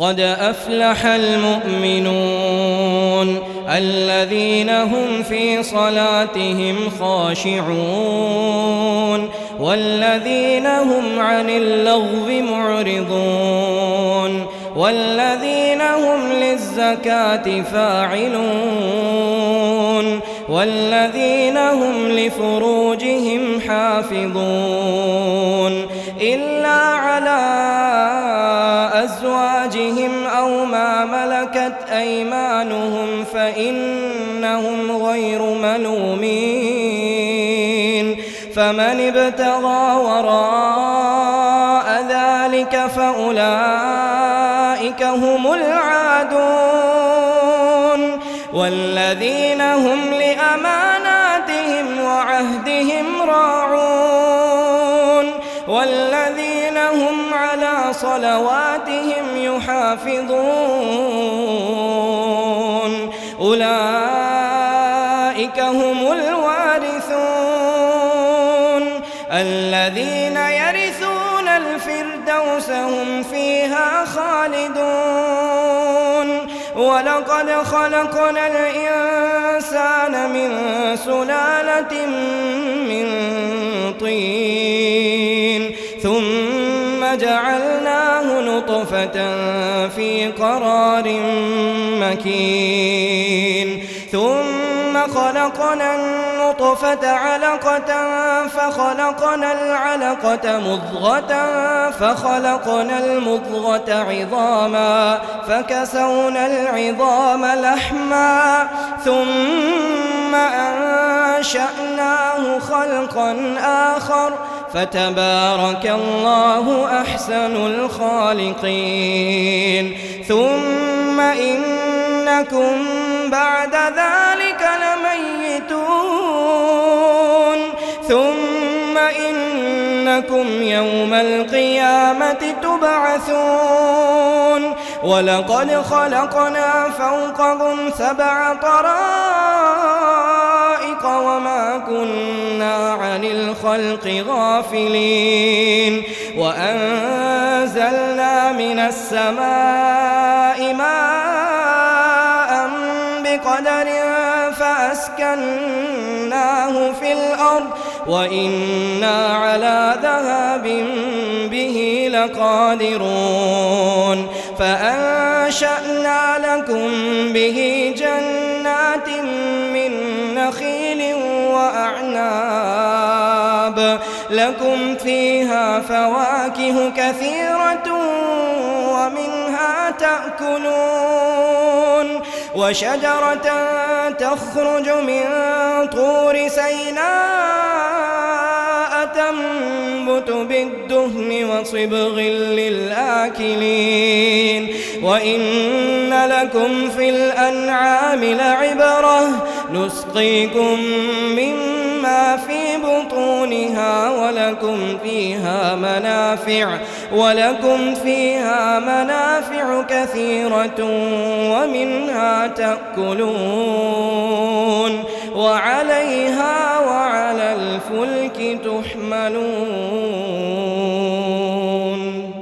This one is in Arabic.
قد أفلح المؤمنون الذين هم في صلاتهم خاشعون والذين هم عن اللغو معرضون والذين هم للزكاة فاعلون والذين هم لفروجهم حافظون إلا على أزواجهم أو ما ملكت أيمانهم فإنهم غير ملومين فمن ابتغى وراء ذلك فأولئك هم العادون والذين هم لأماناتهم وعهدهم راعون والذين هم على صلواتهم يحافظون أولئك هم الوارثون الذين يرثون الفردوس هم فيها خالدون ولقد خلقنا الإنسان من سلالة من طين ثم جعلناه نطفة في قرار مكين ثم خلقنا النطفة علقة فخلقنا العلقة مضغة فخلقنا المضغة عظاما فكسونا العظام لحما ثم أنشأناه خلقا آخر فتبارك الله أحسن الخالقين ثم إنكم بعد ذلك لميتون ثم إنكم يوم القيامة تبعثون ولقد خلقنا فوقكم 7 طرائق وما كنا عن الخلق غافلين وأنزلنا من السماء ماء بقدر فأسكناه في الأرض وإنا على ذهاب به لقادرون فأنشأنا لكم به جنات من نخيل وأعناب لكم فيها فواكه كثيرة ومنها تأكلون وشجرة تخرج من طور سيناء تنبت بالدهن وصبغ للآكلين وإن لكم في الأنعام لعبرة نسقيكم مما في بطونها ولكم فيها منافع كثيرة ومنها تأكلون وعليها وعلى الفلك تحملون.